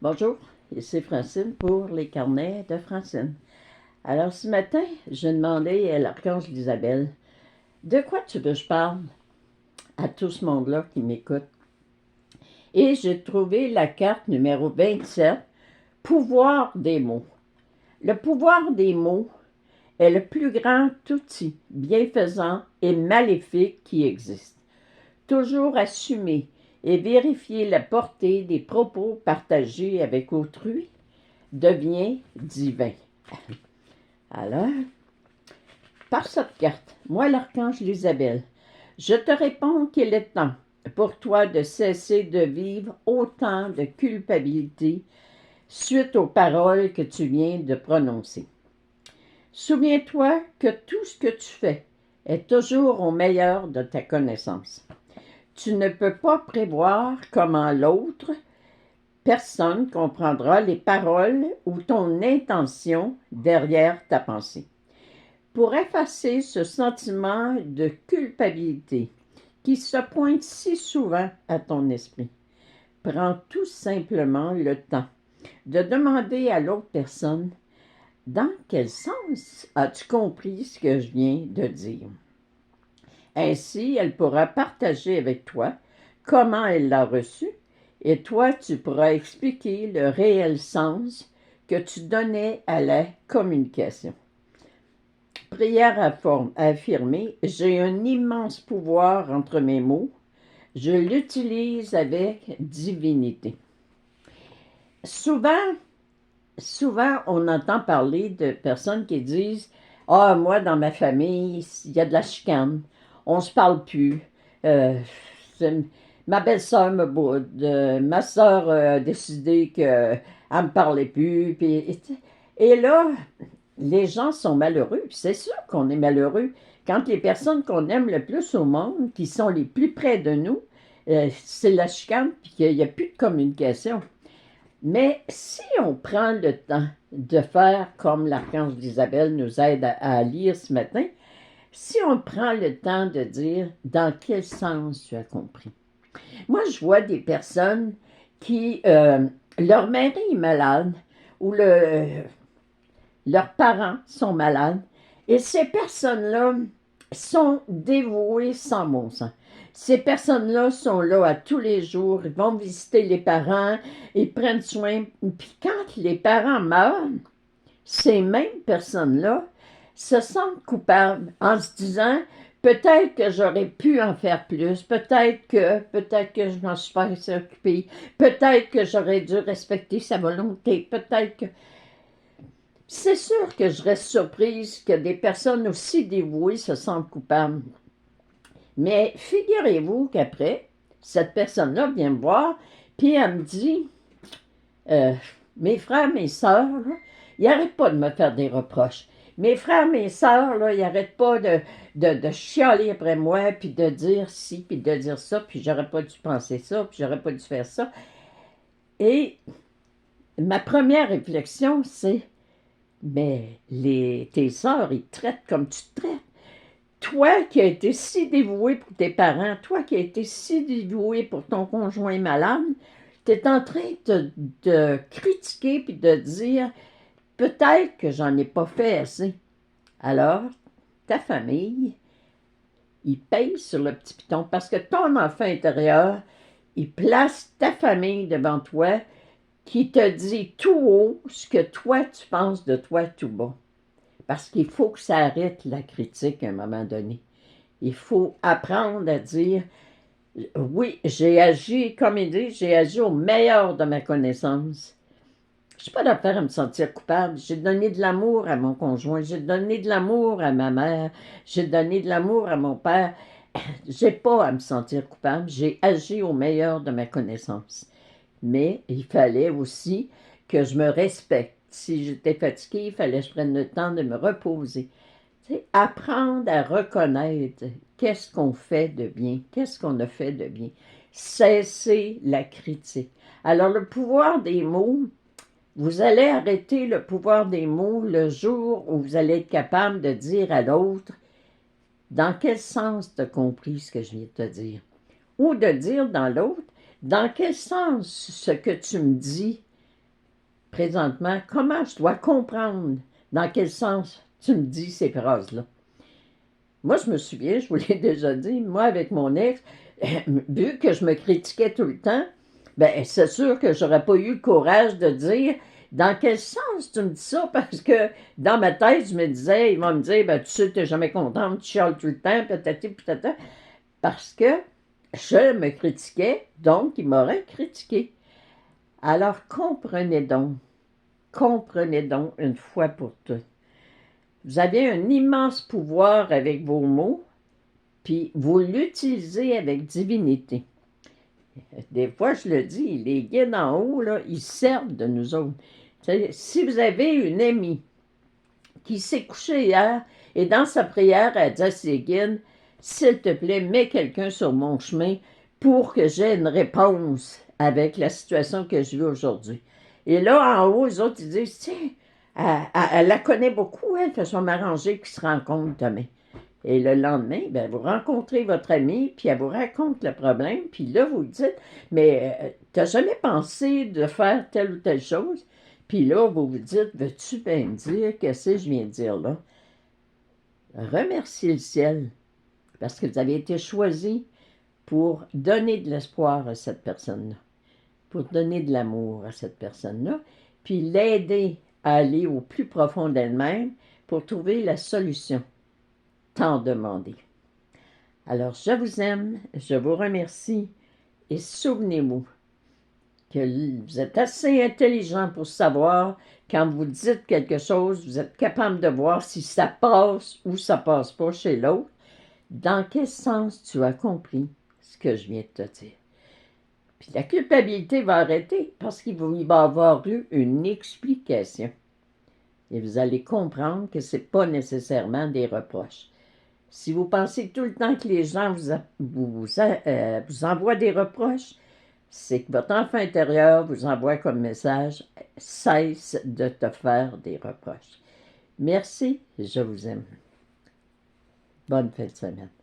Bonjour, ici Francine pour les carnets de Francine. Alors ce matin, j'ai demandé à l'archange Isabelle, de quoi tu veux que je parle à tout ce monde-là qui m'écoute? Et j'ai trouvé la carte numéro 27, pouvoir des mots. Le pouvoir des mots est le plus grand outil bienfaisant et maléfique qui existe. Toujours assumer et vérifier la portée des propos partagés avec autrui devient divin. Alors, par cette carte, moi l'archange Isabelle, je te réponds qu'il est temps pour toi de cesser de vivre autant de culpabilité suite aux paroles que tu viens de prononcer. Souviens-toi que tout ce que tu fais est toujours au meilleur de ta connaissance. Tu ne peux pas prévoir comment l'autre personne comprendra les paroles ou ton intention derrière ta pensée. Pour effacer ce sentiment de culpabilité qui se pointe si souvent à ton esprit, prends tout simplement le temps de demander à l'autre personne dans quel sens as-tu compris ce que je viens de dire. Ainsi, elle pourra partager avec toi comment elle l'a reçu et toi, tu pourras expliquer le réel sens que tu donnais à la communication. Prière à affirmer, j'ai un immense pouvoir entre mes mots, je l'utilise avec divinité. Souvent, on entend parler de personnes qui disent « Ah, moi, dans ma famille, il y a de la chicane, on se parle plus, euh, ma belle-sœur me boude, ma sœur a décidé qu'elle ne me parlait plus. » Et là, les gens sont malheureux. Puis c'est sûr qu'on est malheureux quand les personnes qu'on aime le plus au monde, qui sont les plus près de nous, c'est la chicane, puis qu'il n'y a plus de communication. Mais si on prend le temps de faire comme l'archange d'Isabelle nous aide à lire ce matin, si on prend le temps de dire dans quel sens tu as compris. Moi, je vois des personnes qui, leur mari est malade ou leurs parents sont malades et ces personnes-là sont dévouées sans bon sens. Ces personnes-là sont là à tous les jours, ils vont visiter les parents, ils prennent soin. Puis quand les parents meurent, ces mêmes personnes-là se sentent coupables en se disant peut-être que j'aurais pu en faire plus, peut-être que je m'en suis pas assez occupée, peut-être que j'aurais dû respecter sa volonté, peut-être que... C'est sûr que je reste surprise que des personnes aussi dévouées se sentent coupables. Mais figurez-vous qu'après, cette personne-là vient me voir, puis elle me dit, mes frères, mes sœurs, là, ils n'arrêtent pas de me faire des reproches. Mes frères, mes sœurs, là, ils n'arrêtent pas de chialer après moi, puis de dire ci, puis de dire ça, puis j'aurais pas dû penser ça, puis j'aurais pas dû faire ça. Et ma première réflexion, c'est, mais tes sœurs, ils te traitent comme tu te traites. Toi qui as été si dévoué pour tes parents, toi qui as été si dévoué pour ton conjoint malade, tu es en train de critiquer puis de dire peut-être que j'en ai pas fait assez. Alors, ta famille, il paye sur le petit piton parce que ton enfant intérieur, il place ta famille devant toi qui te dit tout haut ce que toi tu penses de toi tout bas. Parce qu'il faut que ça arrête la critique à un moment donné. Il faut apprendre à dire oui, j'ai agi, comme il dit, j'ai agi au meilleur de ma connaissance. Je n'ai pas d'affaire à me sentir coupable. J'ai donné de l'amour à mon conjoint, j'ai donné de l'amour à ma mère, j'ai donné de l'amour à mon père. J'ai pas à me sentir coupable. J'ai agi au meilleur de ma connaissance. Mais il fallait aussi que je me respecte. Si j'étais fatiguée, il fallait que je prenne le temps de me reposer. Tu sais, apprendre à reconnaître qu'est-ce qu'on fait de bien, qu'est-ce qu'on a fait de bien. Cesser la critique. Alors, le pouvoir des mots, vous allez arrêter le pouvoir des mots le jour où vous allez être capable de dire à l'autre dans quel sens tu as compris ce que je viens de te dire. Ou de dire dans l'autre, dans quel sens ce que tu me dis présentement, comment je dois comprendre dans quel sens tu me dis ces phrases-là. Moi, je me souviens, je vous l'ai déjà dit, moi, avec mon ex, vu que je me critiquais tout le temps, ben c'est sûr que j'aurais pas eu le courage de dire dans quel sens tu me dis ça, parce que dans ma tête, je me disais, il va me dire, ben tu sais, tu n'es jamais contente, tu chiales tout le temps, patati patata, parce que je me critiquais, donc il m'aurait critiqué. Alors comprenez donc une fois pour toutes. Vous avez un immense pouvoir avec vos mots, puis vous l'utilisez avec divinité. Des fois, je le dis, les guides en haut, là, ils servent de nous autres. Si vous avez une amie qui s'est couchée hier et dans sa prière, elle dit à ses guides, s'il te plaît, mets quelqu'un sur mon chemin pour que j'ai une réponse avec la situation que je vis aujourd'hui. Et là, en haut, les autres, ils disent, tiens, elle la connaît beaucoup, elle, fait son m'arranger qu'ils se rencontrent demain. Et le lendemain, ben, vous rencontrez votre ami, puis elle vous raconte le problème, puis là, vous dites, mais t'as jamais pensé de faire telle ou telle chose? Puis là, vous vous dites, veux-tu bien me dire qu'est-ce que je viens de dire là? Remerciez le ciel, parce que vous avez été choisi pour donner de l'espoir à cette personne-là, pour donner de l'amour à cette personne-là, puis l'aider à aller au plus profond d'elle-même pour trouver la solution tant demandée. Alors, je vous aime, je vous remercie et souvenez-vous que vous êtes assez intelligent pour savoir quand vous dites quelque chose, vous êtes capable de voir si ça passe ou ça passe pas chez l'autre. Dans quel sens tu as compris ce que je viens de te dire? Puis la culpabilité va arrêter parce qu'il va y avoir eu une explication. Et vous allez comprendre que ce n'est pas nécessairement des reproches. Si vous pensez tout le temps que les gens vous envoient des reproches, c'est que votre enfant intérieur vous envoie comme message, cesse de te faire des reproches. Merci, je vous aime. Bonne fin de semaine.